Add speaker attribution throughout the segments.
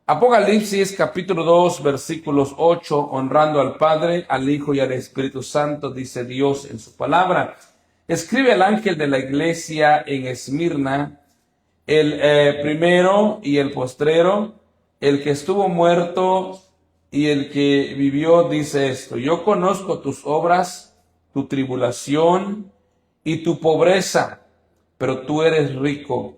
Speaker 1: Apocalipsis capítulo 2 versículos 8, honrando al Padre, al Hijo y al Espíritu Santo, dice Dios en su palabra. Escribe al ángel de la iglesia en Esmirna, el primero y el postrero, el que estuvo muerto y el que vivió, dice esto: yo conozco tus obras, tu tribulación y tu pobreza, pero tú eres rico.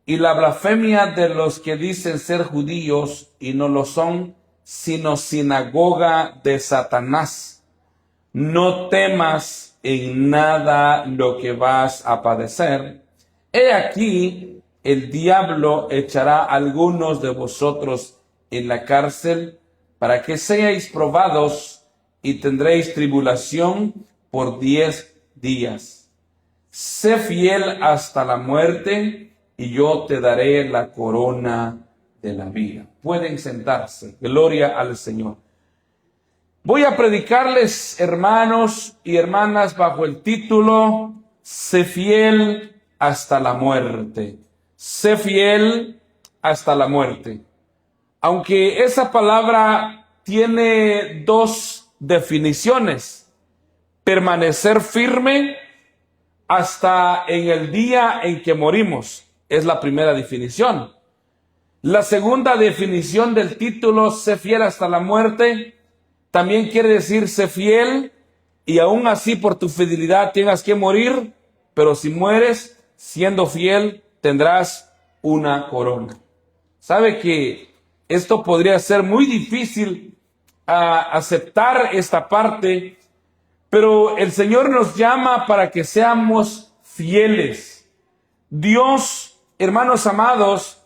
Speaker 1: Y la blasfemia de los que dicen ser judíos y no lo son, sino sinagoga de Satanás. No temas en nada lo que vas a padecer. He aquí, el diablo echará a algunos de vosotros en la cárcel para que seáis probados y tendréis tribulación por 10 días. Sé fiel hasta la muerte y yo te daré la corona de la vida. Pueden sentarse. Gloria al Señor. Voy a predicarles, hermanos y hermanas, bajo el título: sé fiel hasta la muerte. Sé fiel hasta la muerte. Aunque esa palabra tiene dos definiciones: permanecer firme hasta en el día en que morimos. Es la primera definición. La segunda definición del título, sé fiel hasta la muerte, también quiere decir sé fiel y aún así por tu fidelidad tengas que morir, pero si mueres siendo fiel tendrás una corona. ¿Sabe que esto podría ser muy difícil aceptar esta parte? Pero el Señor nos llama para que seamos fieles. Dios, hermanos amados,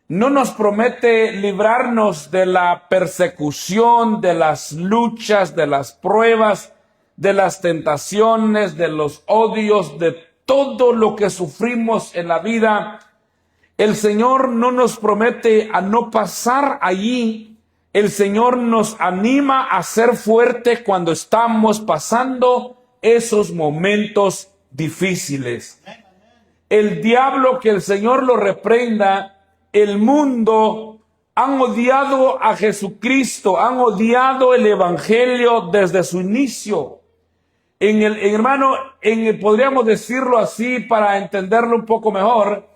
Speaker 1: no nos promete librarnos de la persecución, de las luchas, de las pruebas, de las tentaciones, de los odios, de todo lo que sufrimos en la vida. El Señor no nos promete a no pasar allí. El Señor nos anima a ser fuerte cuando estamos pasando esos momentos difíciles. El diablo, que el Señor lo reprenda, el mundo han odiado a Jesucristo, han odiado el Evangelio desde su inicio. Podríamos decirlo así para entenderlo un poco mejor,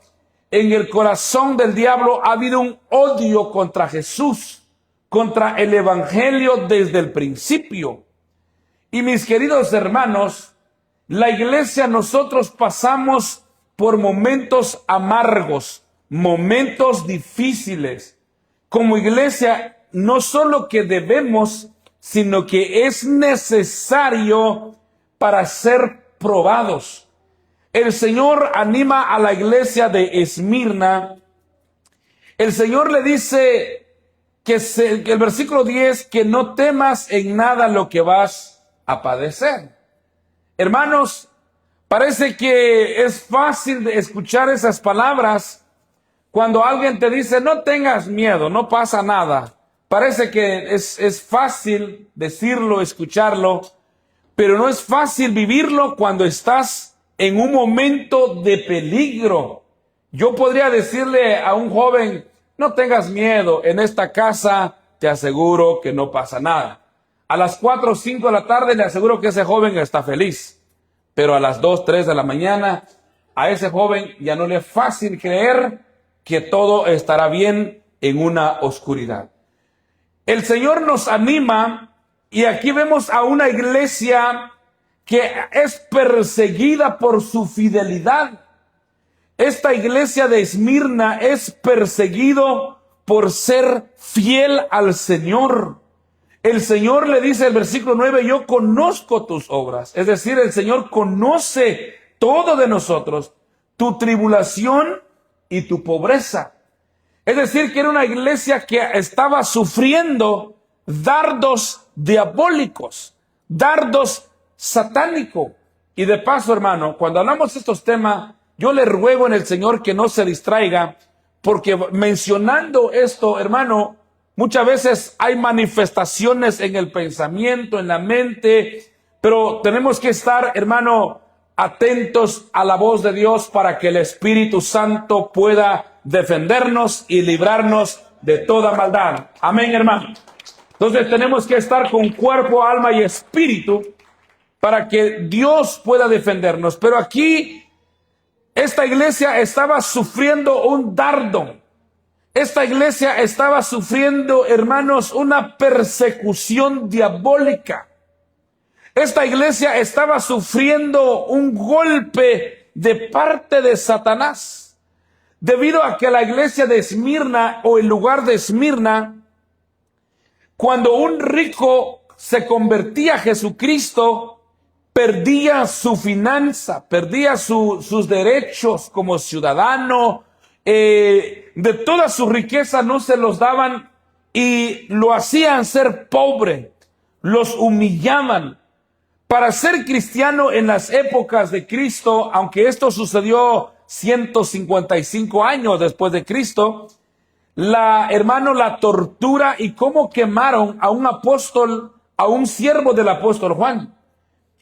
Speaker 1: en el corazón del diablo ha habido un odio contra Jesús, contra el Evangelio desde el principio. Y mis queridos hermanos, la iglesia, nosotros pasamos por momentos amargos, momentos difíciles. Como iglesia, no solo que debemos, sino que es necesario para ser probados. El Señor anima a la iglesia de Esmirna. El Señor le dice que el versículo 10, que no temas en nada lo que vas a padecer. Hermanos, parece que es fácil de escuchar esas palabras cuando alguien te dice no tengas miedo, no pasa nada. Parece que es fácil decirlo, escucharlo, pero no es fácil vivirlo cuando estás en un momento de peligro. Yo podría decirle a un joven, no tengas miedo, en esta casa te aseguro que no pasa nada. A las 4 o 5 de la tarde le aseguro que ese joven está feliz. Pero a las 2, 3 de la mañana, a ese joven ya no le es fácil creer que todo estará bien en una oscuridad. El Señor nos anima, y aquí vemos a una iglesia que es perseguida por su fidelidad. Esta iglesia de Esmirna es perseguido por ser fiel al Señor. El Señor le dice en el versículo 9, yo conozco tus obras. Es decir, el Señor conoce todo de nosotros, tu tribulación y tu pobreza. Es decir, que era una iglesia que estaba sufriendo dardos diabólicos, dardos satánicos. Y de paso, hermano, cuando hablamos de estos temas, yo le ruego en el Señor que no se distraiga, porque mencionando esto, hermano, muchas veces hay manifestaciones en el pensamiento, en la mente, pero tenemos que estar, hermano, atentos a la voz de Dios para que el Espíritu Santo pueda defendernos y librarnos de toda maldad. Amén, hermano. Entonces tenemos que estar con cuerpo, alma y espíritu para que Dios pueda defendernos. Pero aquí esta iglesia estaba sufriendo un dardo. Esta iglesia estaba sufriendo, hermanos, una persecución diabólica. Esta iglesia estaba sufriendo un golpe de parte de Satanás, debido a que la iglesia de Esmirna, o el lugar de Esmirna, cuando un rico se convertía a Jesucristo, perdía su finanza, perdía sus derechos como ciudadano, de toda su riqueza no se los daban y lo hacían ser pobre, los humillaban. Para ser cristiano en las épocas de Cristo, aunque esto sucedió 155 años después de Cristo, la tortura y cómo quemaron a un apóstol, a un siervo del apóstol Juan.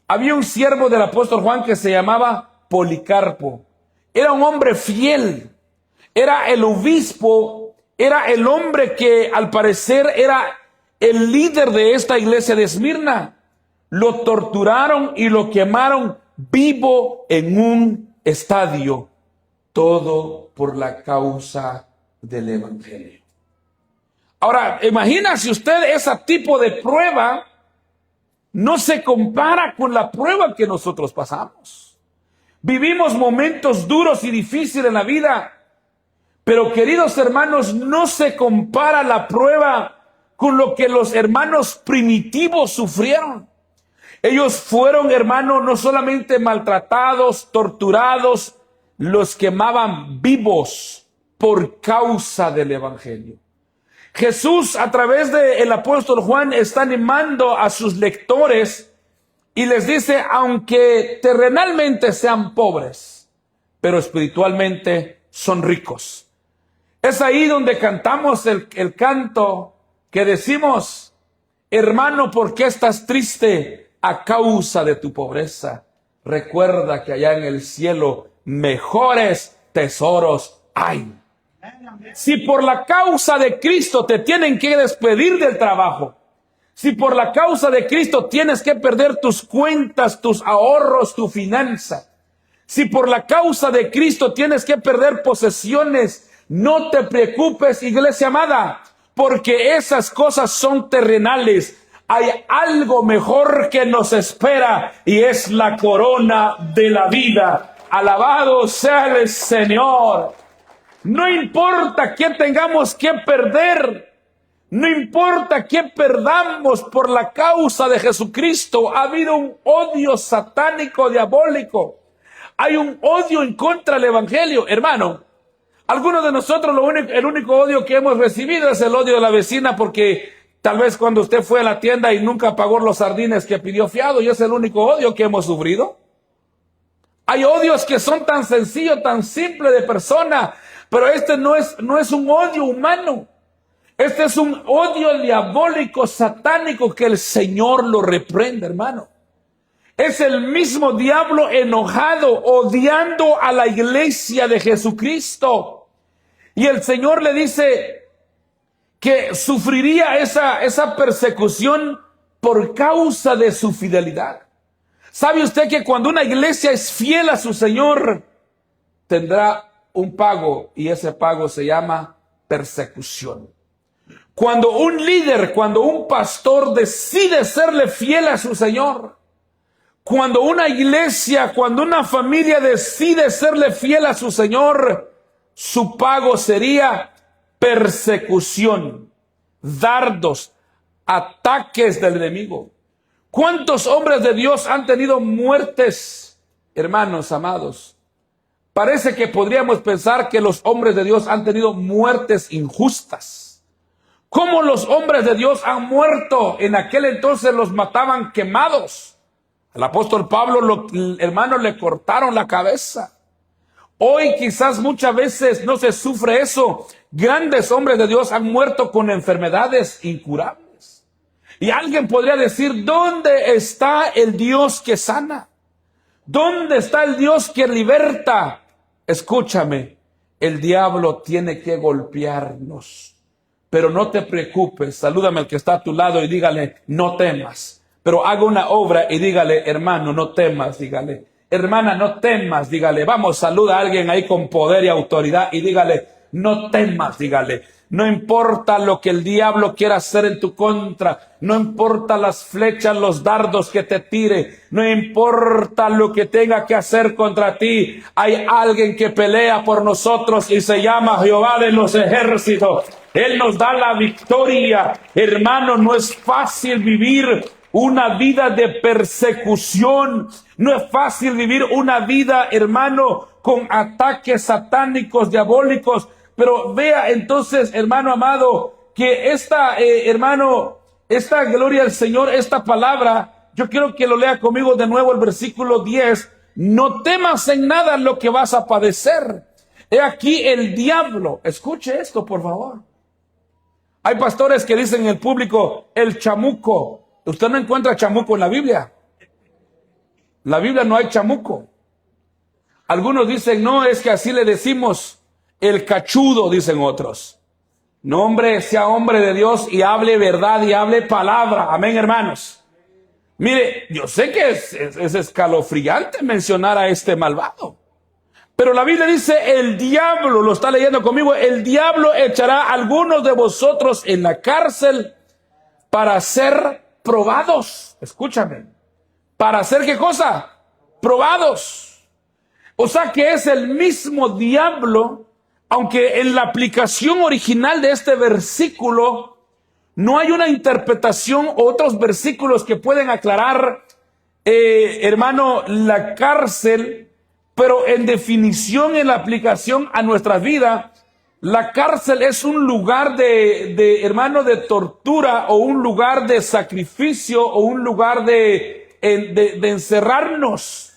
Speaker 1: Había un siervo del apóstol Juan que se llamaba Policarpo. Era un hombre fiel. Era el obispo, era el hombre que al parecer era el líder de esta iglesia de Esmirna. Lo torturaron y lo quemaron vivo en un estadio. Todo por la causa del evangelio. Ahora, imagínese usted ese tipo de prueba. No se compara con la prueba que nosotros pasamos. Vivimos momentos duros y difíciles en la vida. Pero queridos hermanos, no se compara la prueba con lo que los hermanos primitivos sufrieron. Ellos fueron, hermanos, no solamente maltratados, torturados, los quemaban vivos por causa del evangelio. Jesús, a través del apóstol Juan, está animando a sus lectores y les dice, aunque terrenalmente sean pobres, pero espiritualmente son ricos. Es ahí donde cantamos el canto que decimos, hermano, ¿por qué estás triste a causa de tu pobreza? Recuerda que allá en el cielo mejores tesoros hay. Si por la causa de Cristo te tienen que despedir del trabajo, si por la causa de Cristo tienes que perder tus cuentas, tus ahorros, tu finanza, si por la causa de Cristo tienes que perder posesiones, no te preocupes, iglesia amada, porque esas cosas son terrenales. Hay algo mejor que nos espera y es la corona de la vida. Alabado sea el Señor. No importa qué tengamos que perder, no importa qué perdamos por la causa de Jesucristo. Ha habido un odio satánico, diabólico. Hay un odio en contra del evangelio, hermano. Algunos de nosotros el único odio que hemos recibido es el odio de la vecina, porque tal vez cuando usted fue a la tienda y nunca pagó los sardines que pidió fiado, y es el único odio que hemos sufrido. Hay odios que son tan sencillos, tan simples de persona, pero este no es un odio humano. Este es un odio diabólico, satánico, que el Señor lo reprende, hermano. Es el mismo diablo enojado, odiando a la iglesia de Jesucristo. Y el Señor le dice que sufriría esa persecución por causa de su fidelidad. ¿Sabe usted que cuando una iglesia es fiel a su Señor, tendrá un pago, y ese pago se llama persecución? Cuando un líder, cuando un pastor decide serle fiel a su Señor, cuando una iglesia, cuando una familia decide serle fiel a su Señor, su pago sería persecución, dardos, ataques del enemigo. ¿Cuántos hombres de Dios han tenido muertes, hermanos amados? Parece que podríamos pensar que los hombres de Dios han tenido muertes injustas. ¿Cómo los hombres de Dios han muerto? En aquel entonces los mataban quemados. Al apóstol Pablo, hermanos, le cortaron la cabeza. Hoy quizás muchas veces no se sufre eso. Grandes hombres de Dios han muerto con enfermedades incurables. Y alguien podría decir, ¿dónde está el Dios que sana? ¿Dónde está el Dios que liberta? Escúchame, el diablo tiene que golpearnos pero no te preocupes. Salúdame al que está a tu lado y dígale, no temas. Pero haga una obra y dígale, hermano, no temas, dígale. Hermana, no temas, dígale. Vamos, saluda a alguien ahí con poder y autoridad y dígale, no temas, dígale. No importa lo que el diablo quiera hacer en tu contra. No importa las flechas, los dardos que te tire. No importa lo que tenga que hacer contra ti. Hay alguien que pelea por nosotros y se llama Jehová de los ejércitos. Él nos da la victoria. Hermano, no es fácil vivir una vida de persecución. No es fácil vivir una vida, hermano, con ataques satánicos, diabólicos. Pero vea entonces, hermano amado, que esta gloria al Señor, esta palabra, yo quiero que lo lea conmigo de nuevo el versículo 10. No temas en nada lo que vas a padecer. He aquí el diablo. Escuche esto, por favor. Hay pastores que dicen en el público, el chamuco. Usted no encuentra chamuco en la Biblia. En la Biblia no hay chamuco. Algunos dicen, no, es que así le decimos. El cachudo, dicen otros. No, hombre, sea hombre de Dios y hable verdad y hable palabra. Amén, hermanos. Mire, yo sé que es escalofriante mencionar a este malvado. Pero la Biblia dice, el diablo, lo está leyendo conmigo, el diablo echará a algunos de vosotros en la cárcel para ser probados. Escúchame. ¿Para hacer qué cosa? Probados. O sea que es el mismo diablo. Aunque en la aplicación original de este versículo no hay una interpretación o otros versículos que pueden aclarar, hermano, la cárcel, pero en definición, en la aplicación a nuestra vida, la cárcel es un lugar hermano, de tortura o un lugar de sacrificio o un lugar de encerrarnos.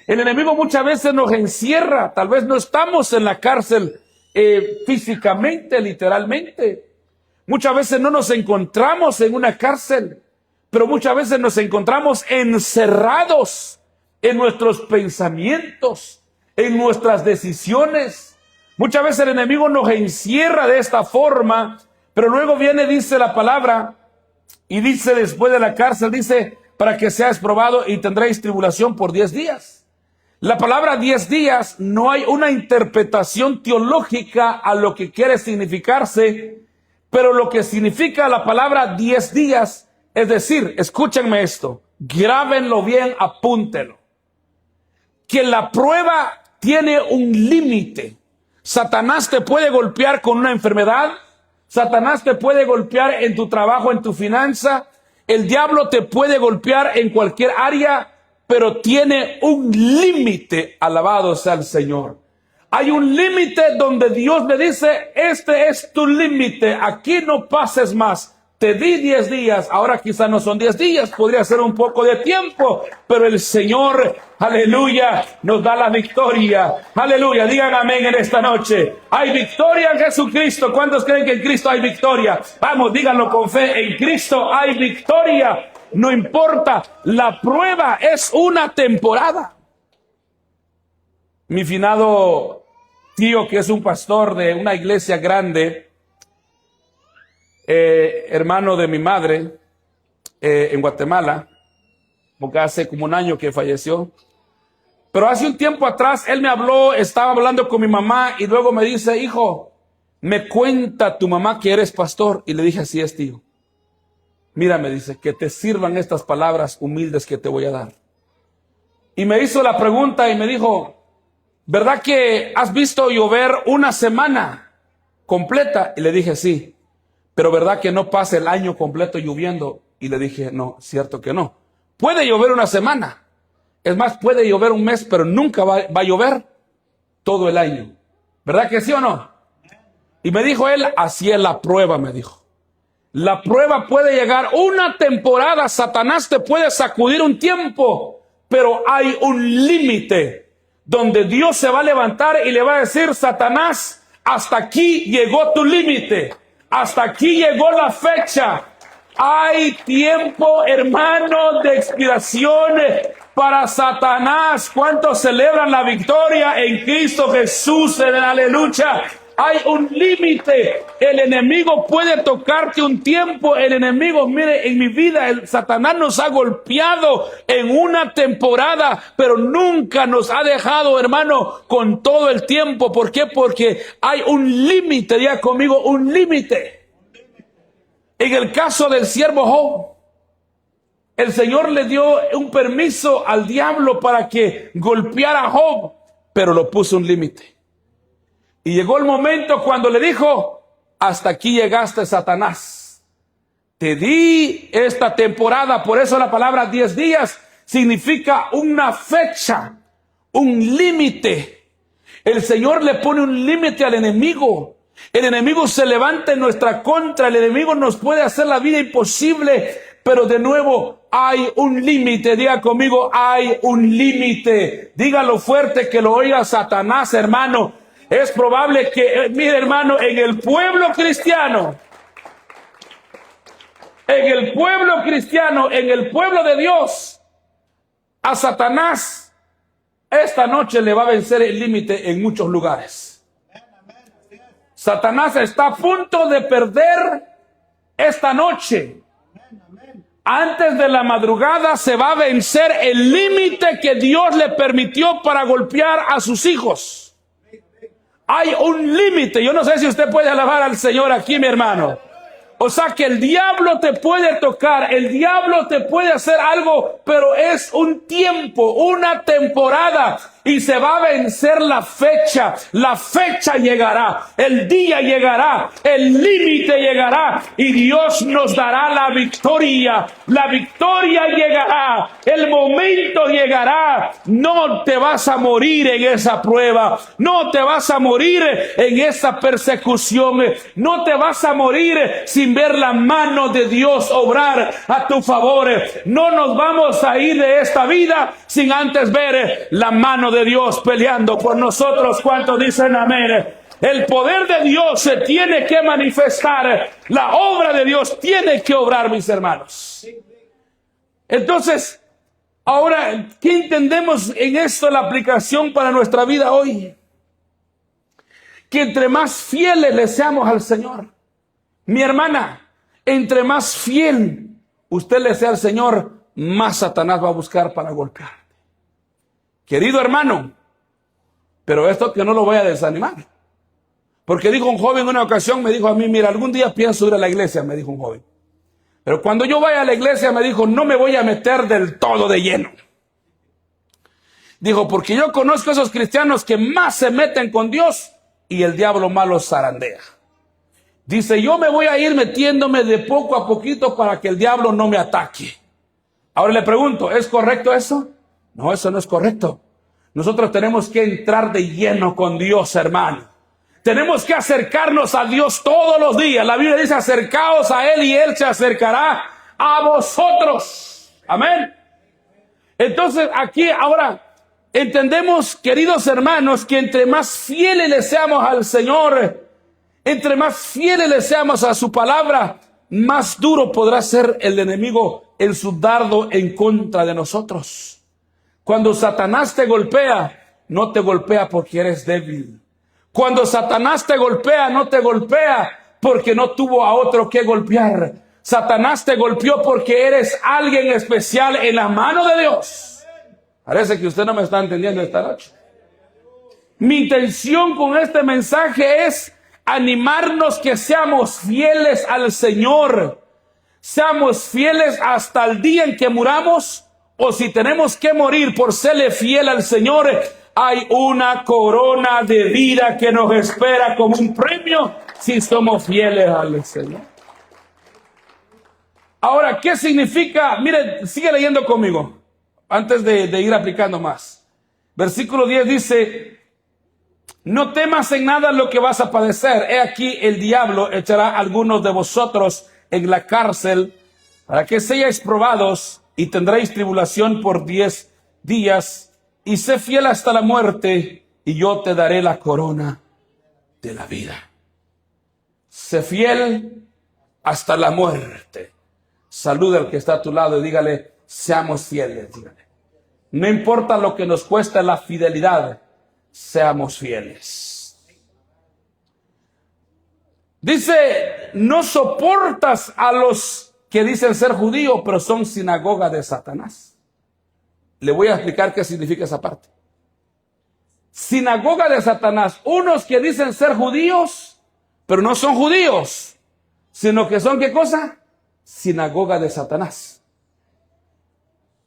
Speaker 1: El enemigo muchas veces nos encierra, tal vez no estamos en la cárcel, físicamente, literalmente. Muchas veces no nos encontramos en una cárcel, pero muchas veces nos encontramos encerrados en nuestros pensamientos, en nuestras decisiones. Muchas veces el enemigo nos encierra de esta forma, pero luego viene, dice la palabra, y dice después de la cárcel, dice, para que seas probado y tendréis tribulación por 10 días. La palabra 10 días, no hay una interpretación teológica a lo que quiere significarse, pero lo que significa la palabra 10 días, es decir, escúchenme esto, grábenlo bien, apúntenlo, que la prueba tiene un límite. Satanás te puede golpear con una enfermedad, Satanás te puede golpear en tu trabajo, en tu finanza, el diablo te puede golpear en cualquier área, pero tiene un límite, alabado sea el Señor. Hay un límite donde Dios le dice, este es tu límite, aquí no pases más. Te di 10 días, ahora quizás no son 10 días, podría ser un poco de tiempo, pero el Señor, aleluya, nos da la victoria. Aleluya, digan amén en esta noche. Hay victoria en Jesucristo. ¿Cuántos creen que en Cristo hay victoria? Vamos, díganlo con fe, en Cristo hay victoria. No importa, la prueba es una temporada. Mi finado tío, que es un pastor de una iglesia grande, hermano de mi madre, en Guatemala, porque hace como un año que falleció. Pero hace un tiempo atrás él me habló, estaba hablando con mi mamá y luego me dice, hijo, me cuenta tu mamá que eres pastor. Y le dije, así es, tío. Mira, me dice, que te sirvan estas palabras humildes que te voy a dar. Y me hizo la pregunta y me dijo, ¿verdad que has visto llover una semana completa? Y le dije, sí. Pero ¿verdad que no pasa el año completo lloviendo? Y le dije, no, cierto que no. Puede llover una semana. Es más, puede llover un mes, pero nunca va a llover todo el año. ¿Verdad que sí o no? Y me dijo él, así es la prueba, me dijo. La prueba puede llegar una temporada, Satanás te puede sacudir un tiempo, pero hay un límite donde Dios se va a levantar y le va a decir, Satanás, hasta aquí llegó tu límite, hasta aquí llegó la fecha. Hay tiempo, hermano, de expiración para Satanás. ¿Cuántos celebran la victoria en Cristo Jesús? En aleluya. Hay un límite. El enemigo puede tocarte un tiempo. El enemigo, mire, en mi vida, el Satanás nos ha golpeado en una temporada, pero nunca nos ha dejado, hermano, con todo el tiempo. ¿Por qué? Porque hay un límite. Diga conmigo, un límite. En el caso del siervo Job, el Señor le dio un permiso al diablo para que golpeara a Job, pero lo puso un límite. Y llegó el momento cuando le dijo, hasta aquí llegaste, Satanás. Te di esta temporada, por eso la palabra 10 días significa una fecha, un límite. El Señor le pone un límite al enemigo. El enemigo se levanta en nuestra contra, el enemigo nos puede hacer la vida imposible, pero de nuevo hay un límite. Diga conmigo, hay un límite. Dígalo fuerte que lo oiga Satanás, hermano. Es probable que, mire hermano, en el pueblo cristiano, en el pueblo de Dios, a Satanás esta noche le va a vencer el límite en muchos lugares. Satanás está a punto de perder esta noche. Antes de la madrugada se va a vencer el límite que Dios le permitió para golpear a sus hijos. Hay un límite. Yo no sé si usted puede alabar al Señor aquí, mi hermano. O sea que el diablo te puede tocar, el diablo te puede hacer algo, pero es un tiempo, una temporada, y se va a vencer la fecha. La fecha llegará, el día llegará, el límite llegará, y Dios nos dará la victoria. La victoria llegará, el momento llegará. No te vas a morir en esa prueba, no te vas a morir en esa persecución, no te vas a morir sin ver la mano de Dios obrar a tu favor. No nos vamos a ir de esta vida sin antes ver la mano de Dios peleando por nosotros. ¿Cuántos dicen amén? El poder de Dios se tiene que manifestar. La obra de Dios tiene que obrar, mis hermanos. Entonces, ahora, ¿qué entendemos en esto, la aplicación para nuestra vida hoy? Que entre más fieles le seamos al Señor. Mi hermana, entre más fiel usted le sea al Señor, más Satanás va a buscar para golpearte. Querido hermano, pero esto que no lo voy a desanimar. Porque dijo un joven en una ocasión, me dijo a mí, mira, algún día pienso ir a la iglesia, me dijo un joven. Pero cuando yo vaya a la iglesia, me dijo, no me voy a meter del todo de lleno. Dijo, porque yo conozco a esos cristianos que más se meten con Dios y el diablo más los zarandea. Dice, yo me voy a ir metiéndome de poco a poquito para que el diablo no me ataque. Ahora le pregunto, ¿es correcto eso? No, eso no es correcto. Nosotros tenemos que entrar de lleno con Dios, hermano. Tenemos que acercarnos a Dios todos los días. La Biblia dice, acercaos a Él y Él se acercará a vosotros. Amén. Entonces aquí ahora entendemos, queridos hermanos, que entre más fieles le seamos al Señor, entre más fieles le seamos a su palabra, más duro podrá ser el enemigo en su dardo en contra de nosotros. Cuando Satanás te golpea, no te golpea porque eres débil. Cuando Satanás te golpea, no te golpea porque no tuvo a otro que golpear. Satanás te golpeó porque eres alguien especial en la mano de Dios. Parece que usted no me está entendiendo esta noche. Mi intención con este mensaje es animarnos que seamos fieles al Señor. Seamos fieles hasta el día en que muramos, o si tenemos que morir por serle fiel al Señor, hay una corona de vida que nos espera como un premio si somos fieles al Señor. Ahora, ¿qué significa? Mire, sigue leyendo conmigo antes de ir aplicando más. Versículo 10 dice, no temas en nada lo que vas a padecer. He aquí el diablo echará a algunos de vosotros en la cárcel para que seáis probados y tendréis tribulación por 10 días. Y sé fiel hasta la muerte y yo te daré la corona de la vida. Sé fiel hasta la muerte. Saluda al que está a tu lado y dígale, seamos fieles. Dígale. No importa lo que nos cueste la fidelidad, seamos fieles. Dice, no soportas a los que dicen ser judíos, pero son sinagoga de Satanás. Le voy a explicar qué significa esa parte. Sinagoga de Satanás, unos que dicen ser judíos, pero no son judíos, sino que son, ¿qué cosa? Sinagoga de Satanás.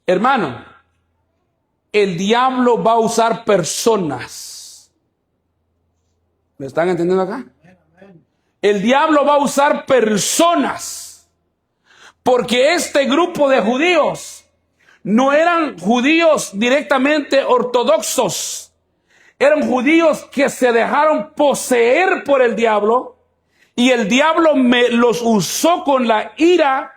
Speaker 1: Hermano, el diablo va a usar personas. ¿Me están entendiendo acá? El diablo va a usar personas, porque este grupo de judíos no eran judíos directamente ortodoxos, eran judíos que se dejaron poseer por el diablo, y el diablo los usó con la ira.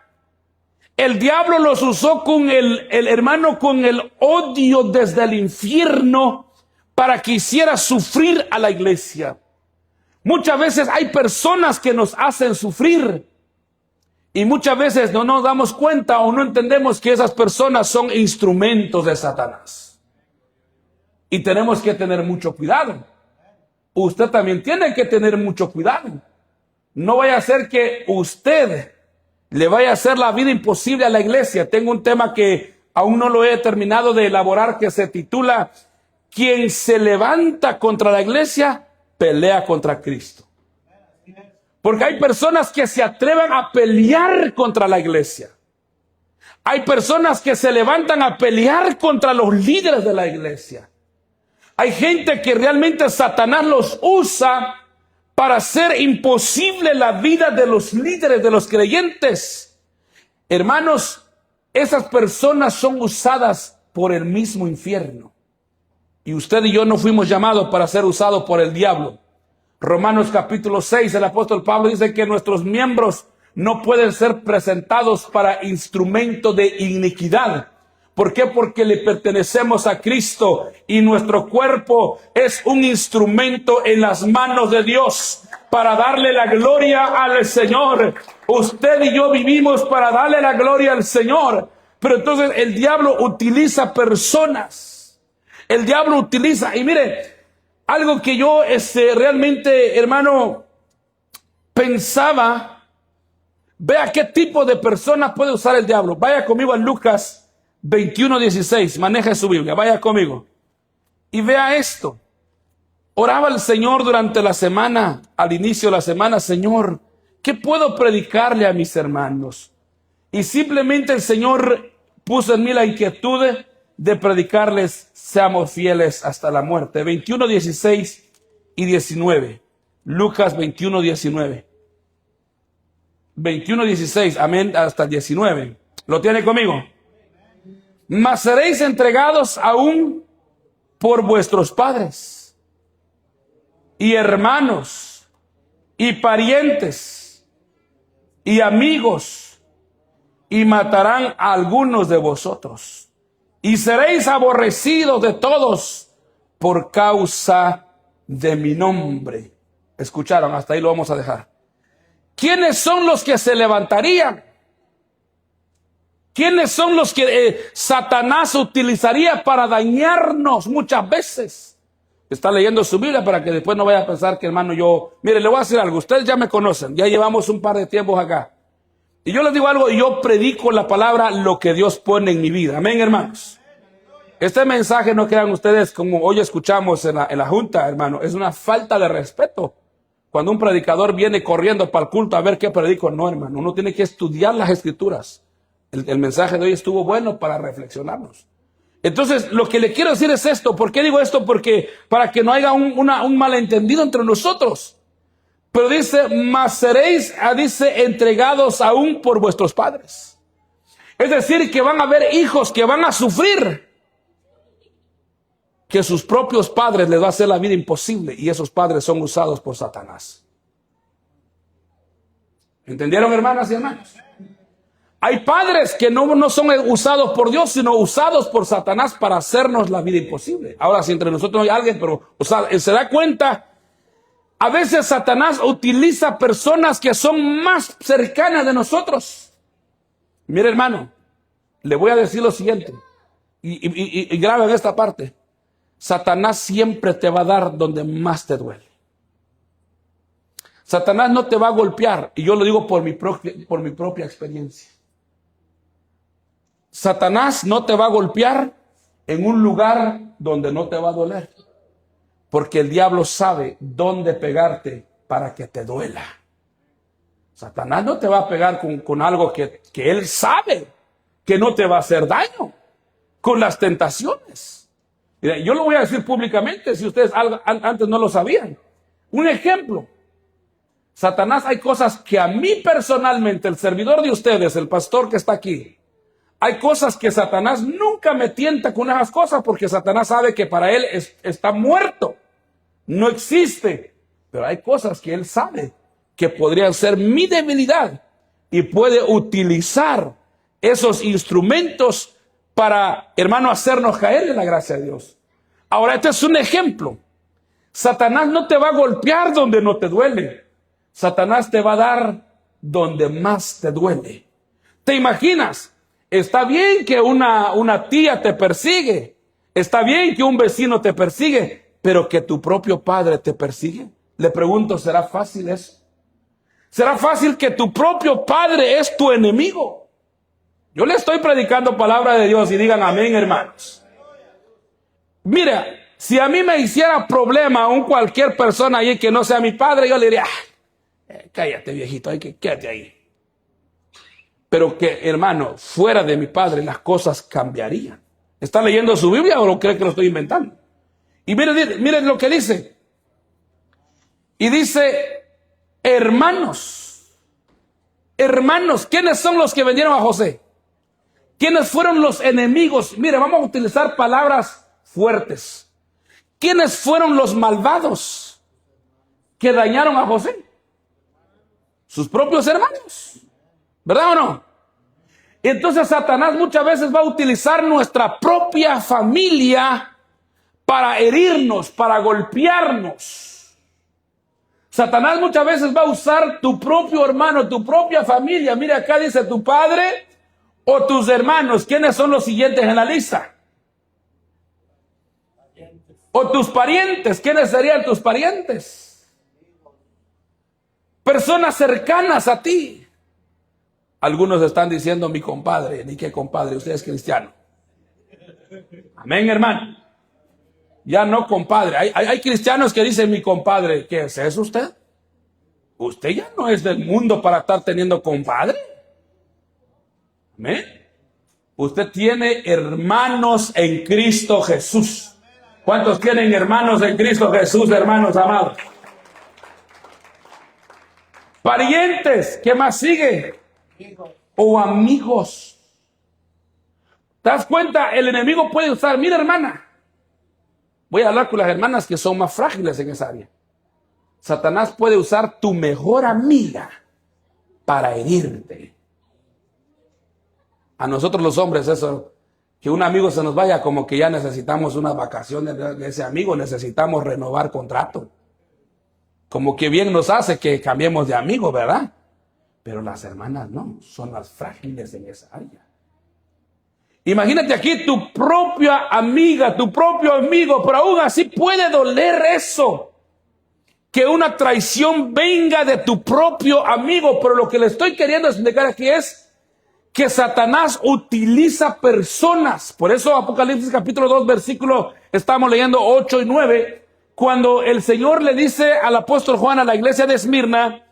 Speaker 1: El diablo los usó con el hermano, con el odio desde el infierno, para que hiciera sufrir a la iglesia. Muchas veces hay personas que nos hacen sufrir, y muchas veces no nos damos cuenta o no entendemos que esas personas son instrumentos de Satanás. Y tenemos que tener mucho cuidado. Usted también tiene que tener mucho cuidado. No vaya a ser que usted le vaya a hacer la vida imposible a la iglesia. Tengo un tema que aún no lo he terminado de elaborar, que se titula: quien se levanta contra la iglesia, pelea contra Cristo. Porque hay personas que se atreven a pelear contra la iglesia. Hay personas que se levantan a pelear contra los líderes de la iglesia. Hay gente que realmente Satanás los usa para hacer imposible la vida de los líderes, de los creyentes. Hermanos, esas personas son usadas por el mismo infierno. Y usted y yo no fuimos llamados para ser usados por el diablo. Romanos capítulo 6, el apóstol Pablo dice que nuestros miembros no pueden ser presentados para instrumento de iniquidad. ¿Por qué? Porque le pertenecemos a Cristo y nuestro cuerpo es un instrumento en las manos de Dios para darle la gloria al Señor. Usted y yo vivimos para darle la gloria al Señor. Pero entonces el diablo utiliza personas. El diablo utiliza, y mire, algo que yo realmente, hermano, pensaba, vea qué tipo de persona puede usar el diablo. Vaya conmigo a Lucas 21:16, maneja su Biblia, vaya conmigo. Y vea esto. Oraba el Señor durante la semana, al inicio de la semana: Señor, ¿qué puedo predicarle a mis hermanos? Y simplemente el Señor puso en mí la inquietud de predicarles: seamos fieles hasta la muerte. 21:16 y 19. Lucas 21:19. 21:16, amén, hasta el 19. ¿Lo tiene conmigo? Mas seréis entregados aún por vuestros padres y hermanos y parientes y amigos, y matarán a algunos de vosotros, y seréis aborrecidos de todos por causa de mi nombre. ¿Escucharon? Hasta ahí lo vamos a dejar. ¿Quiénes son los que se levantarían? ¿Quiénes son los que Satanás utilizaría para dañarnos muchas veces? Está leyendo su Biblia para que después no vaya a pensar que, hermano, mire, le voy a decir algo. Ustedes ya me conocen, ya llevamos un par de tiempos acá. Y yo les digo algo, y yo predico la palabra, lo que Dios pone en mi vida. Amén, hermanos. Este mensaje, no crean ustedes, como hoy escuchamos en la junta, hermano, es una falta de respeto. Cuando un predicador viene corriendo para el culto a ver qué predico, no, hermano, uno tiene que estudiar las escrituras. El mensaje de hoy estuvo bueno para reflexionarnos. Entonces, lo que le quiero decir es esto. ¿Por qué digo esto? Porque para que no haya un malentendido entre nosotros. Pero dice, mas seréis, dice, entregados aún por vuestros padres. Es decir, que van a haber hijos que van a sufrir, que sus propios padres les va a hacer la vida imposible, y esos padres son usados por Satanás. ¿Entendieron, hermanas y hermanos? Hay padres que no son usados por Dios, sino usados por Satanás para hacernos la vida imposible. Ahora, si entre nosotros no hay alguien, pero se da cuenta, a veces Satanás utiliza personas que son más cercanas de nosotros. Mire, hermano, le voy a decir lo siguiente, y graben esta parte. Satanás siempre te va a dar donde más te duele. Satanás no te va a golpear, y yo lo digo por mi propia experiencia. Satanás no te va a golpear en un lugar donde no te va a doler, porque el diablo sabe dónde pegarte para que te duela. Satanás no te va a pegar con algo que él sabe que no te va a hacer daño, con las tentaciones. Mira, yo lo voy a decir públicamente si ustedes antes no lo sabían. Un ejemplo. Satanás, hay cosas que a mí personalmente, el servidor de ustedes, el pastor que está aquí, hay cosas que Satanás nunca me tienta con esas cosas, porque Satanás sabe que para él está muerto, no existe. Pero hay cosas que él sabe que podrían ser mi debilidad, y puede utilizar esos instrumentos para, hermano, hacernos caer en la gracia de Dios. Ahora, este es un ejemplo. Satanás no te va a golpear donde no te duele. Satanás te va a dar donde más te duele. ¿Te imaginas? Está bien que una tía te persigue. Está bien que un vecino te persigue. Pero que tu propio padre te persigue. Le pregunto, ¿será fácil eso? ¿Será fácil que tu propio padre es tu enemigo? Yo le estoy predicando palabra de Dios y digan amén, hermanos. Mira, si a mí me hiciera problema cualquier persona ahí que no sea mi padre, yo le diría, cállate viejito, quédate ahí. Pero que, hermano, fuera de mi padre las cosas cambiarían. ¿Está leyendo su Biblia o lo cree que lo estoy inventando? Y miren lo que dice. Y dice, hermanos, ¿quiénes son los que vendieron a José? ¿Quiénes fueron los enemigos? Mire, vamos a utilizar palabras fuertes. ¿Quiénes fueron los malvados que dañaron a José? Sus propios hermanos, ¿verdad o no? Entonces Satanás muchas veces va a utilizar nuestra propia familia para herirnos, para golpearnos. Satanás muchas veces va a usar tu propio hermano, tu propia familia. Mira, acá dice tu padre o tus hermanos. ¿Quiénes son los siguientes en la lista? O tus parientes. ¿Quiénes serían tus parientes? Personas cercanas a ti. Algunos están diciendo mi compadre. Ni qué compadre, usted es cristiano. Amén, hermano. Ya no compadre. Hay cristianos que dicen mi compadre. ¿Qué es eso usted? Usted ya no es del mundo para estar teniendo compadre. Amén. Usted tiene hermanos en Cristo Jesús. ¿Cuántos tienen hermanos en Cristo Jesús, hermanos amados? Parientes, ¿qué más sigue? O amigos. ¿Te das cuenta? El enemigo puede usar, mira hermana, voy a hablar con las hermanas que son más frágiles en esa área. Satanás puede usar tu mejor amiga para herirte. A nosotros los hombres eso, que un amigo se nos vaya, como que ya necesitamos unas vacaciones de ese amigo, necesitamos renovar contrato. Como que bien nos hace que cambiemos de amigo, ¿verdad? Pero las hermanas no, son las frágiles en esa área. Imagínate aquí tu propia amiga, tu propio amigo, pero aún así puede doler eso. Que una traición venga de tu propio amigo, pero lo que le estoy queriendo explicar aquí es que Satanás utiliza personas. Por eso Apocalipsis capítulo 2, versículo, estamos leyendo 8 y 9, cuando el Señor le dice al apóstol Juan a la iglesia de Esmirna,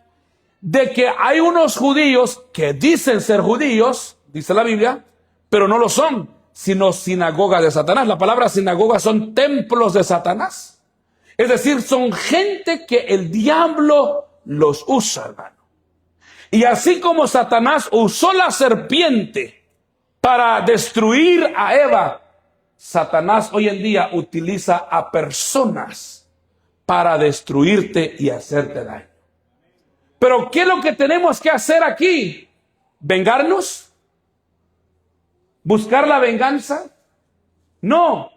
Speaker 1: de que hay unos judíos que dicen ser judíos, dice la Biblia, pero no lo son, sino sinagoga de Satanás. La palabra sinagoga son templos de Satanás. Es decir, son gente que el diablo los usa, hermano. Y así como Satanás usó la serpiente para destruir a Eva, Satanás hoy en día utiliza a personas para destruirte y hacerte daño. Pero ¿qué es lo que tenemos que hacer aquí? ¿Vengarnos? ¿Buscar la venganza? No.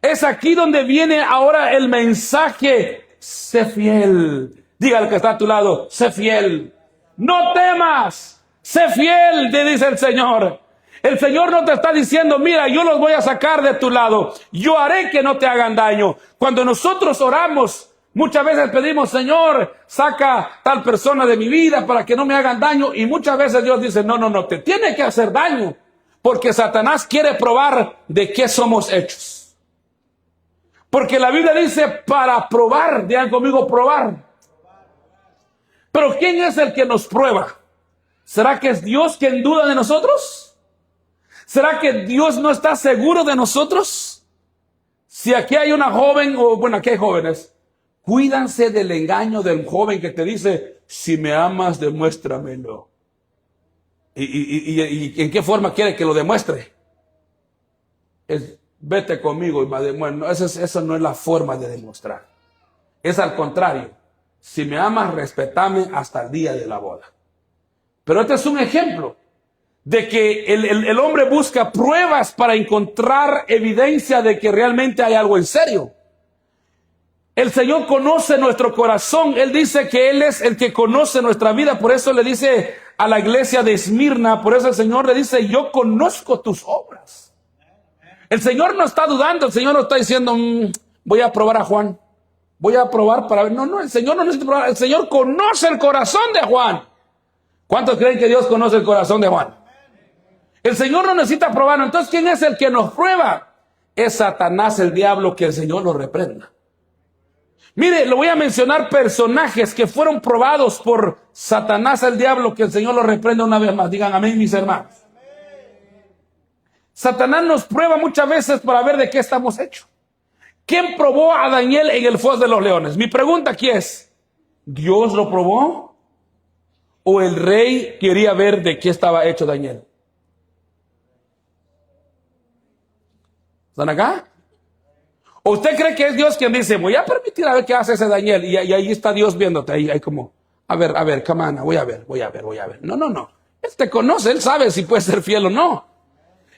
Speaker 1: Es aquí donde viene ahora el mensaje. Sé fiel. Diga al que está a tu lado, sé fiel. No temas. Sé fiel, te dice el Señor. El Señor no te está diciendo, mira, yo los voy a sacar de tu lado. Yo haré que no te hagan daño. Cuando nosotros oramos, Muchas veces pedimos, Señor, saca tal persona de mi vida para que no me hagan daño. Y muchas veces Dios dice, no, no, no, te tiene que hacer daño. Porque Satanás quiere probar de qué somos hechos. Porque la Biblia dice para probar, digan conmigo probar. Pero ¿quién es el que nos prueba? ¿Será que es Dios quien duda de nosotros? ¿Será que Dios no está seguro de nosotros? Si aquí hay una joven, o bueno, aquí hay jóvenes, cuídense del engaño del joven que te dice, si me amas, demuéstramelo. ¿Y en qué forma quiere que lo demuestre? Vete conmigo y me demuestra. Esa no es la forma de demostrar. Es al contrario. Si me amas, respétame hasta el día de la boda. Pero este es un ejemplo de que el hombre busca pruebas para encontrar evidencia de que realmente hay algo en serio. El Señor conoce nuestro corazón. Él dice que Él es el que conoce nuestra vida. Por eso le dice a la iglesia de Esmirna, por eso el Señor le dice, yo conozco tus obras. El Señor no está dudando, el Señor no está diciendo, voy a probar a Juan. Voy a probar para ver. No, no, el Señor no necesita probar. El Señor conoce el corazón de Juan. ¿Cuántos creen que Dios conoce el corazón de Juan? El Señor no necesita probarlo. Entonces, ¿quién es el que nos prueba? Es Satanás, el diablo, que el Señor lo reprenda. Mire, le voy a mencionar personajes que fueron probados por Satanás, el diablo, que el Señor lo reprenda una vez más. Digan amén, mis hermanos. Satanás nos prueba muchas veces para ver de qué estamos hechos. ¿Quién probó a Daniel en el foso de los leones? Mi pregunta aquí es, ¿Dios lo probó? ¿O el rey quería ver de qué estaba hecho Daniel? ¿Están acá? ¿O usted cree que es Dios quien dice, voy a permitir a ver qué hace ese Daniel? Y ahí está Dios viéndote, ahí como, a ver, camana, voy a ver. No. Él te conoce, Él sabe si puede ser fiel o no.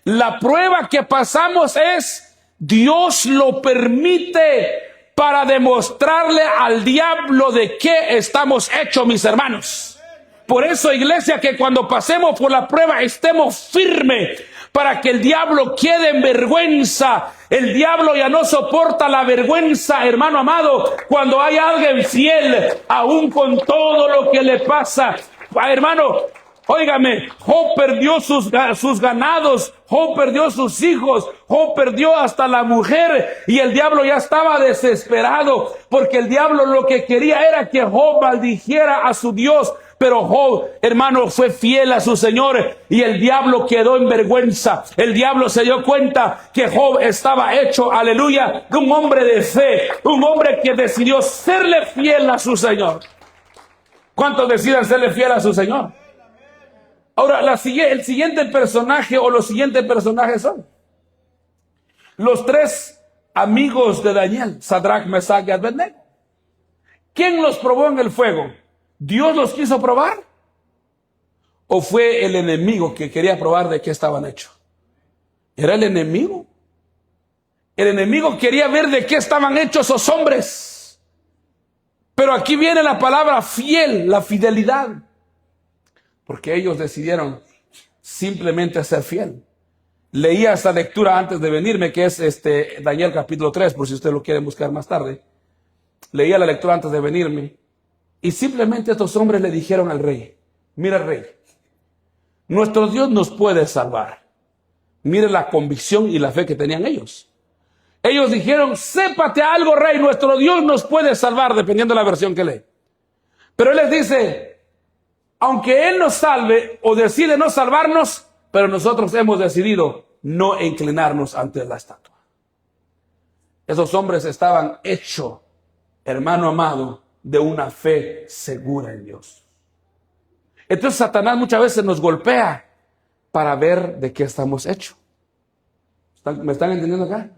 Speaker 1: La prueba que pasamos es, Dios lo permite para demostrarle al diablo de qué estamos hechos, mis hermanos. Por eso, iglesia, que cuando pasemos por la prueba estemos firmes para que el diablo quede en vergüenza. El diablo ya no soporta la vergüenza, hermano amado, cuando hay alguien fiel, aún con todo lo que le pasa. Hermano, óigame, Job perdió sus ganados, Job perdió sus hijos, Job perdió hasta la mujer y el diablo ya estaba desesperado porque el diablo lo que quería era que Job maldijera a su Dios. Pero Job, hermano, fue fiel a su Señor y el diablo quedó en vergüenza. El diablo se dio cuenta que Job estaba hecho, aleluya, de un hombre de fe, un hombre que decidió serle fiel a su Señor. ¿Cuántos deciden serle fiel a su Señor? Ahora, el siguiente personaje o los siguientes personajes son los tres amigos de Daniel, Sadrach, Mesach y Abednego. ¿Quién los probó en el fuego? ¿Dios los quiso probar? ¿O fue el enemigo que quería probar de qué estaban hechos? Era el enemigo. El enemigo quería ver de qué estaban hechos esos hombres. Pero aquí viene la palabra fiel, la fidelidad. Porque ellos decidieron simplemente ser fiel. Leía esta lectura antes de venirme, que es Daniel capítulo 3, por si usted lo quiere buscar más tarde. Leía la lectura antes de venirme. Y simplemente estos hombres le dijeron al rey, mira rey, nuestro Dios nos puede salvar. Mire la convicción y la fe que tenían ellos. Ellos dijeron, sépate algo rey, nuestro Dios nos puede salvar, dependiendo de la versión que lee. Pero él les dice, aunque Él nos salve o decide no salvarnos, pero nosotros hemos decidido no inclinarnos ante la estatua. Esos hombres estaban hechos, hermano amado, de una fe segura en Dios. Entonces Satanás muchas veces nos golpea para ver de qué estamos hechos. ¿Me están entendiendo acá?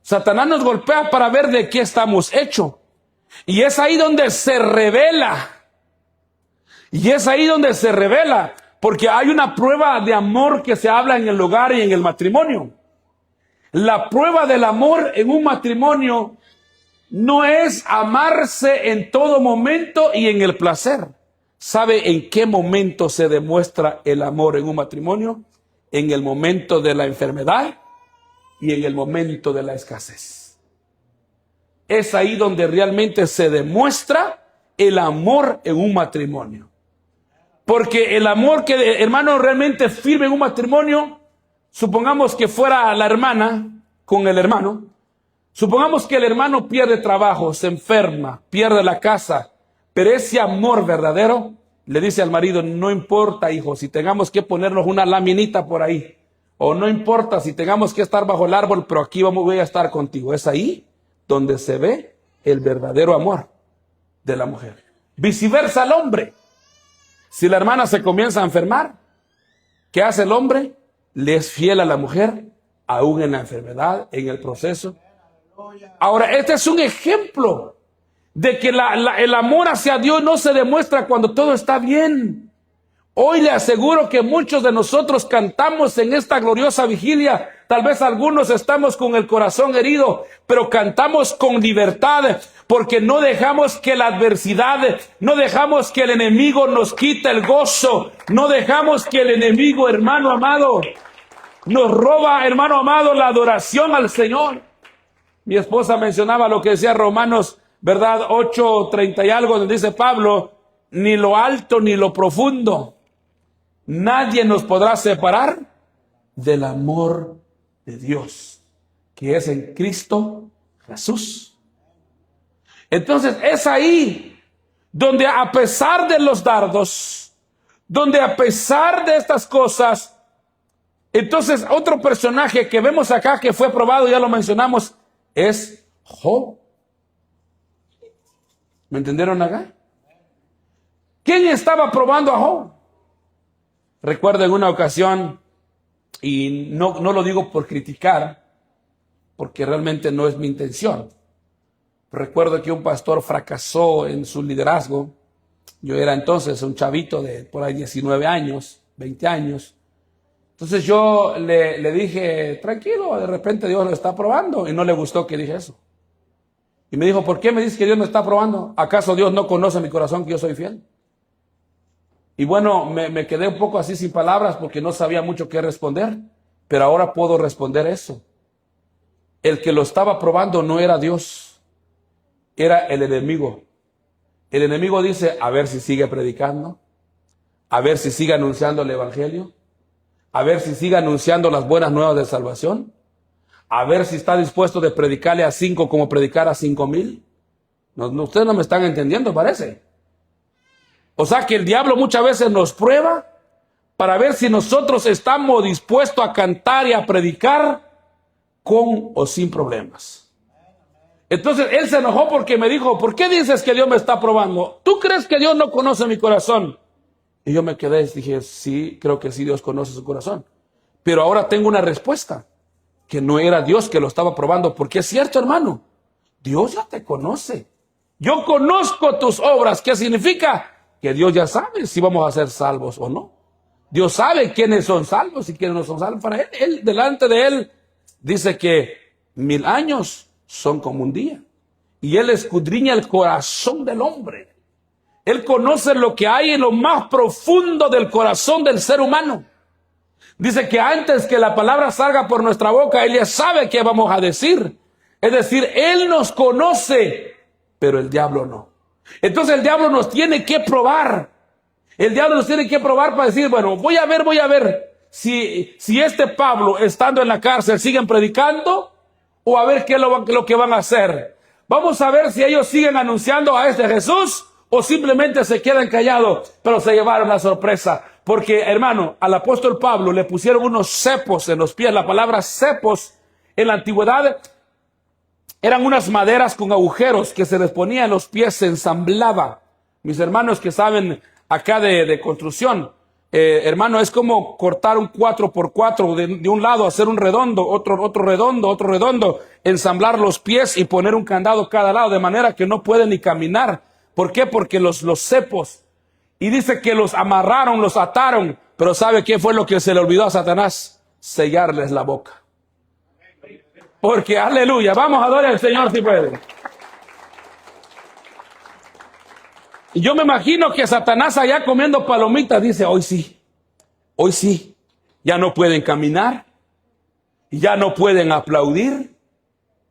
Speaker 1: Satanás nos golpea para ver de qué estamos hechos. Y es ahí donde se revela. Porque hay una prueba de amor que se habla en el hogar y en el matrimonio. La prueba del amor en un matrimonio no es amarse en todo momento y en el placer. ¿Sabe en qué momento se demuestra el amor en un matrimonio? En el momento de la enfermedad y en el momento de la escasez. es ahí donde realmente se demuestra el amor en un matrimonio. Porque el amor que, hermano, realmente firme en un matrimonio, supongamos que fuera la hermana con el hermano, supongamos que el hermano pierde trabajo, se enferma, pierde la casa, pero ese amor verdadero le dice al marido, no importa, hijo, si tengamos que ponernos una laminita por ahí, o no importa si tengamos que estar bajo el árbol, pero aquí voy a estar contigo. Es ahí donde se ve el verdadero amor de la mujer. Viceversa al hombre. Si la hermana se comienza a enfermar, ¿qué hace el hombre? Le es fiel a la mujer, aún en la enfermedad, en el proceso. Ahora, este es un ejemplo de que el amor hacia Dios no se demuestra cuando todo está bien. Hoy le aseguro que muchos de nosotros cantamos en esta gloriosa vigilia. Tal vez algunos estamos con el corazón herido, pero cantamos con libertad porque no dejamos que la adversidad, no dejamos que el enemigo nos quite el gozo, no dejamos que el enemigo, hermano amado, nos roba, hermano amado, la adoración al Señor. Mi esposa mencionaba lo que decía Romanos, ¿verdad? 8:30 y algo, donde dice Pablo, ni lo alto ni lo profundo, nadie nos podrá separar del amor de Dios, que es en Cristo Jesús. Entonces es ahí donde a pesar de los dardos, donde a pesar de estas cosas, entonces otro personaje que vemos acá que fue probado, ya lo mencionamos, es Job. ¿Me entendieron acá? ¿Quién estaba probando a Job? Recuerdo en una ocasión, y no lo digo por criticar, porque realmente no es mi intención. Recuerdo que un pastor fracasó en su liderazgo. Yo era entonces un chavito de por ahí 19 años, 20 años. Entonces yo le dije, tranquilo, de repente Dios lo está probando. Y no le gustó que dije eso. Y me dijo, ¿por qué me dices que Dios me está probando? ¿Acaso Dios no conoce mi corazón que yo soy fiel? Y bueno, me quedé un poco así sin palabras porque no sabía mucho qué responder. Pero ahora puedo responder eso. El que lo estaba probando no era Dios, era el enemigo. El enemigo dice, a ver si sigue predicando, a ver si sigue anunciando el evangelio, a ver si sigue anunciando las buenas nuevas de salvación, a ver si está dispuesto de predicarle a 5 como predicar a 5,000. Ustedes no me están entendiendo, parece. O sea que el diablo muchas veces nos prueba para ver si nosotros estamos dispuestos a cantar y a predicar con o sin problemas. Entonces él se enojó porque me dijo, ¿por qué dices que Dios me está probando? ¿Tú crees que Dios no conoce mi corazón? Y yo me quedé y dije, sí, creo que sí, Dios conoce su corazón. Pero ahora tengo una respuesta, que no era Dios que lo estaba probando, porque es cierto, hermano, Dios ya te conoce. Yo conozco tus obras. ¿Qué significa? Que Dios ya sabe si vamos a ser salvos o no. Dios sabe quiénes son salvos y quiénes no son salvos. Para él, delante de él, dice que 1000 años son como un día. Y él escudriña el corazón del hombre. Él conoce lo que hay en lo más profundo del corazón del ser humano. Dice que antes que la palabra salga por nuestra boca, él ya sabe qué vamos a decir. Es decir, él nos conoce, pero el diablo no. Entonces el diablo nos tiene que probar. El diablo nos tiene que probar para decir, bueno, voy a ver si este Pablo, estando en la cárcel, siguen predicando, o a ver qué es lo que van a hacer. Vamos a ver si ellos siguen anunciando a este Jesús, o simplemente se quedan callados, pero se llevaron la sorpresa. Porque, hermano, al apóstol Pablo le pusieron unos cepos en los pies. La palabra cepos en la antigüedad eran unas maderas con agujeros que se les ponía en los pies, se ensamblaba. Mis hermanos que saben acá de construcción, hermano, es como cortar un 4x4 de un lado, hacer un redondo, otro redondo, ensamblar los pies y poner un candado cada lado, de manera que no pueden ni caminar. ¿Por qué? Porque los cepos, y dice que los amarraron, los ataron, pero ¿sabe qué fue lo que se le olvidó a Satanás? Sellarles la boca. Porque, aleluya, vamos a adorar al Señor si puede. Y yo me imagino que Satanás allá comiendo palomitas dice, hoy sí, ya no pueden caminar, ya no pueden aplaudir,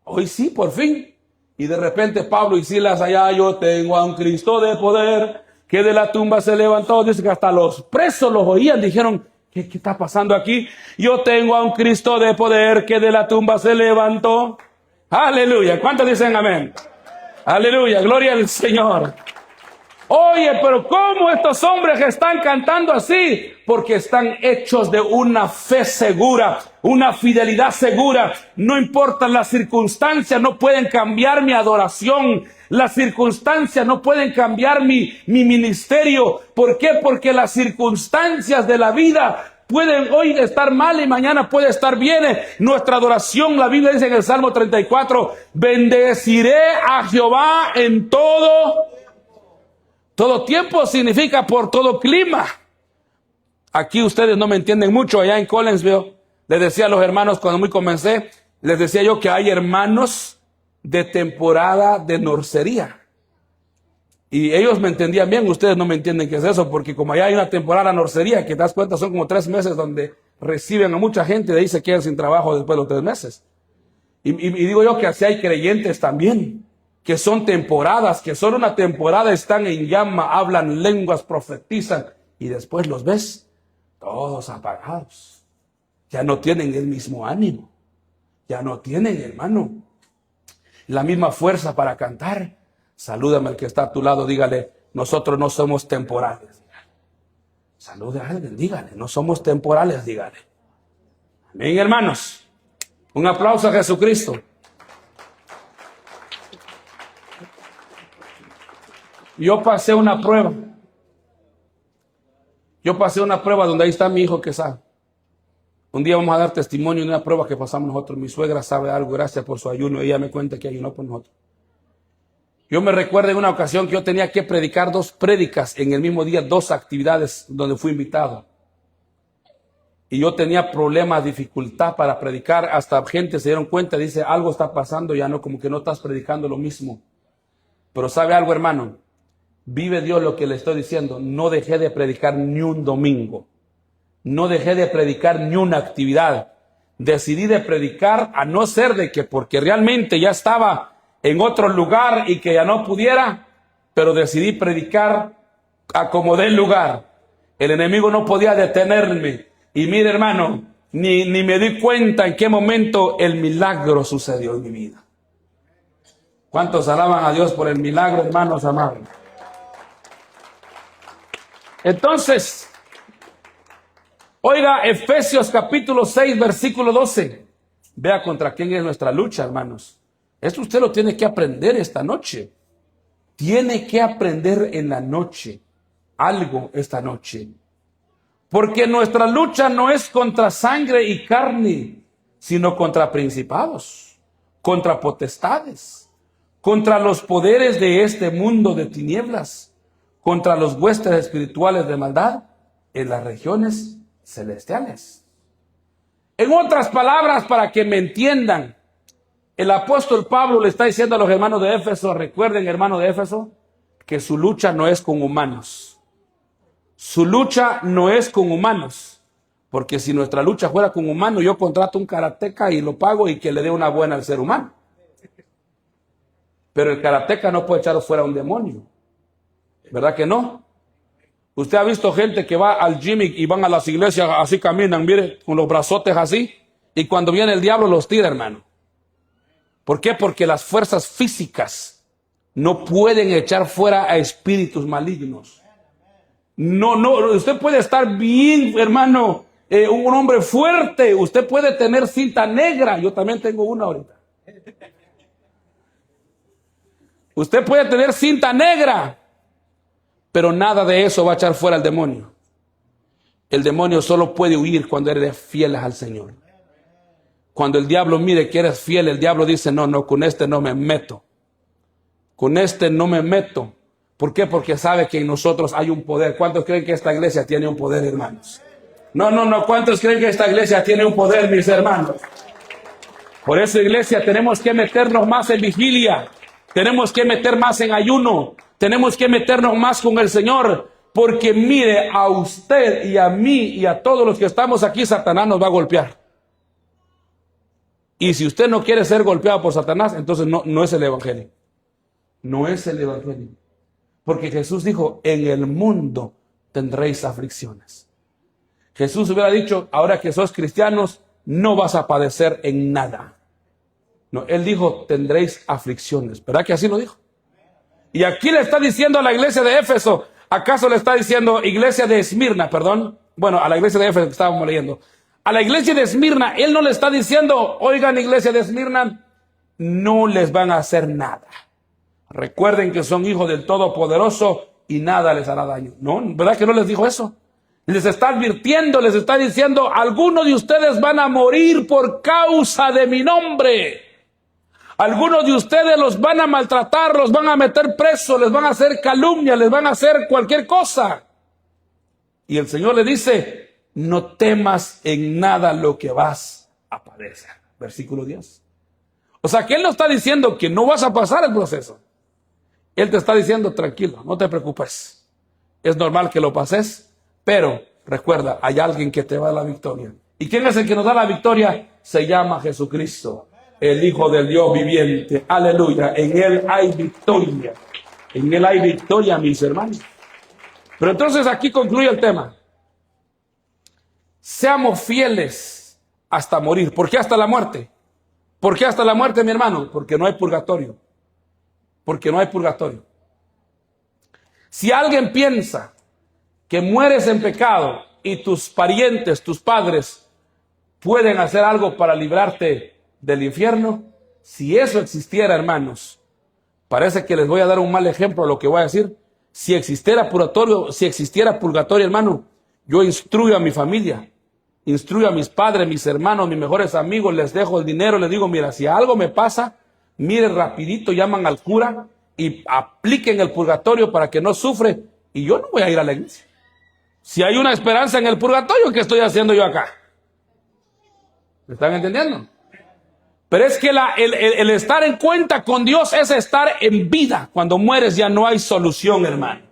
Speaker 1: hoy sí, por fin. Y de repente Pablo y Silas allá, yo tengo a un Cristo de poder que de la tumba se levantó. Dice que hasta los presos los oían, dijeron, ¿qué está pasando aquí? Yo tengo a un Cristo de poder que de la tumba se levantó. Aleluya. ¿Cuántos dicen amén? Aleluya. Gloria al Señor. Oye, pero ¿cómo estos hombres están cantando así? Porque están hechos de una fe segura, una fidelidad segura. No importan las circunstancias, no pueden cambiar mi adoración. Las circunstancias no pueden cambiar mi ministerio. ¿Por qué? Porque las circunstancias de la vida pueden hoy estar mal y mañana puede estar bien. Nuestra adoración, la Biblia dice en el Salmo 34, bendeciré a Jehová en todo tiempo, significa por todo clima. Aquí ustedes no me entienden mucho. Allá en Collinsville, les decía a los hermanos cuando muy comencé, les decía yo que hay hermanos de temporada de norcería. Y ellos me entendían bien, ustedes no me entienden qué es eso, porque como allá hay una temporada de norcería, que te das cuenta son como 3 meses donde reciben a mucha gente y de ahí se quedan sin trabajo después de los 3 meses. Y digo yo que así hay creyentes también, que son temporadas, que son una temporada, están en llama, hablan lenguas, profetizan, y después los ves todos apagados. Ya no tienen el mismo ánimo, ya no tienen, hermano, la misma fuerza para cantar. Salúdame al que está a tu lado, dígale, nosotros no somos temporales. Salude a alguien, dígale, no somos temporales, dígale. Amén, hermanos. Un aplauso a Jesucristo. Yo pasé una prueba. Donde ahí está mi hijo que sabe. Un día vamos a dar testimonio de una prueba que pasamos nosotros. Mi suegra sabe algo, gracias por su ayuno. Ella me cuenta que ayunó por nosotros. Yo me recuerdo en una ocasión que yo tenía que predicar 2 prédicas en el mismo día, 2 actividades donde fui invitado. Y yo tenía problemas, dificultad para predicar. Hasta gente se dieron cuenta, dice, algo está pasando, ya no, como que no estás predicando lo mismo. Pero ¿sabe algo, hermano? Vive Dios lo que le estoy diciendo. No dejé de predicar ni un domingo. No dejé de predicar ni una actividad. Decidí de predicar a no ser de que porque realmente ya estaba en otro lugar y que ya no pudiera, pero decidí predicar a como dé lugar. El enemigo no podía detenerme. Y mire, hermano, ni me di cuenta en qué momento el milagro sucedió en mi vida. ¿Cuántos alaban a Dios por el milagro, hermanos amados? Entonces, oiga, Efesios capítulo 6, versículo 12. Vea contra quién es nuestra lucha, hermanos. Esto usted lo tiene que aprender esta noche. Tiene que aprender en la noche algo esta noche. Porque nuestra lucha no es contra sangre y carne, sino contra principados, contra potestades, contra los poderes de este mundo de tinieblas, contra los huestes espirituales de maldad en las regiones celestiales. En otras palabras, para que me entiendan, el apóstol Pablo le está diciendo a los hermanos de Éfeso, recuerden, hermanos de Éfeso, que su lucha no es con humanos. Su lucha no es con humanos, porque si nuestra lucha fuera con humanos, yo contrato un karateca y lo pago y que le dé una buena al ser humano. Pero el karateca no puede echar fuera a un demonio. ¿Verdad que no? Usted ha visto gente que va al gym y van a las iglesias, así caminan, mire, con los brazotes así, y cuando viene el diablo los tira, hermano. ¿Por qué? Porque las fuerzas físicas no pueden echar fuera a espíritus malignos. No, usted puede estar bien, hermano, un hombre fuerte, usted puede tener cinta negra, yo también tengo una ahorita. Usted puede tener cinta negra, pero nada de eso va a echar fuera al demonio. El demonio solo puede huir cuando eres fiel al Señor. Cuando el diablo mire que eres fiel, el diablo dice, no, con este no me meto. Con este no me meto. ¿Por qué? Porque sabe que en nosotros hay un poder. ¿Cuántos creen que esta iglesia tiene un poder, hermanos? No. ¿Cuántos creen que esta iglesia tiene un poder, mis hermanos? Por eso, iglesia, tenemos que meternos más en vigilia. Tenemos que meter más en ayuno. Tenemos que meternos más con el Señor. Porque mire, a usted y a mí y a todos los que estamos aquí, Satanás nos va a golpear. Y si usted no quiere ser golpeado por Satanás, entonces no es el evangelio. No es el evangelio. Porque Jesús dijo, en el mundo tendréis aflicciones. Jesús hubiera dicho, ahora que sos cristianos, no vas a padecer en nada. No, él dijo, tendréis aflicciones. ¿Verdad que así lo dijo? Y aquí le está diciendo a la iglesia de Éfeso, ¿acaso le está diciendo iglesia de Esmirna, perdón? Bueno, a la iglesia de Éfeso que estábamos leyendo. A la iglesia de Esmirna, él no le está diciendo, oigan, iglesia de Esmirna, no les van a hacer nada. Recuerden que son hijos del Todopoderoso y nada les hará daño. No, ¿verdad que no les dijo eso? Les está advirtiendo, les está diciendo, algunos de ustedes van a morir por causa de mi nombre. Algunos de ustedes los van a maltratar, los van a meter presos, les van a hacer calumnia, les van a hacer cualquier cosa. Y el Señor le dice, no temas en nada lo que vas a padecer. Versículo 10. O sea que Él no está diciendo que no vas a pasar el proceso. Él te está diciendo, tranquilo, no te preocupes. Es normal que lo pases, pero recuerda, hay alguien que te va a dar la victoria. ¿Y quién es el que nos da la victoria? Se llama Jesucristo, el Hijo del Dios viviente. Aleluya. En Él hay victoria. En Él hay victoria, mis hermanos. Pero entonces aquí concluye el tema. Seamos fieles hasta morir. ¿Por qué hasta la muerte? ¿Por qué hasta la muerte, mi hermano? Porque no hay purgatorio. Porque no hay purgatorio. Si alguien piensa que mueres en pecado y tus parientes, tus padres, pueden hacer algo para librarte del infierno, si eso existiera, hermanos, parece que les voy a dar un mal ejemplo a lo que voy a decir. Si existiera purgatorio, hermano, yo instruyo a mi familia, instruyo a mis padres, mis hermanos, mis mejores amigos, les dejo el dinero, les digo, mira, si algo me pasa, mire, rapidito llaman al cura y apliquen el purgatorio para que no sufre, y yo no voy a ir a la iglesia. Si hay una esperanza en el purgatorio, ¿qué estoy haciendo yo acá? ¿Me están entendiendo? Pero es que el estar en cuenta con Dios es estar en vida. Cuando mueres ya no hay solución, hermano.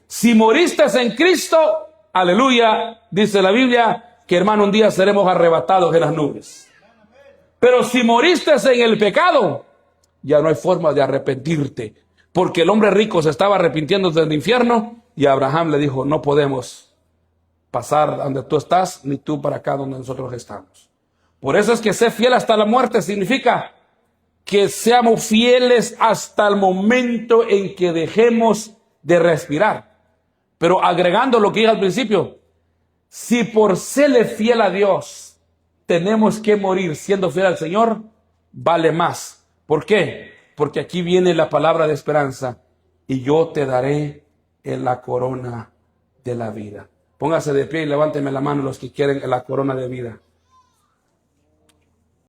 Speaker 1: Si moriste en Cristo, aleluya, dice la Biblia, que hermano, un día seremos arrebatados en las nubes. Pero si moriste en el pecado, ya no hay forma de arrepentirte. Porque el hombre rico se estaba arrepintiendo del infierno y Abraham le dijo, no podemos pasar donde tú estás, ni tú para acá donde nosotros estamos. Por eso es que ser fiel hasta la muerte significa que seamos fieles hasta el momento en que dejemos de respirar. Pero agregando lo que dije al principio, si por serle fiel a Dios tenemos que morir siendo fiel al Señor, vale más. ¿Por qué? Porque aquí viene la palabra de esperanza. Y yo te daré en la corona de la vida. Póngase de pie y levánteme la mano los que quieren la corona de vida.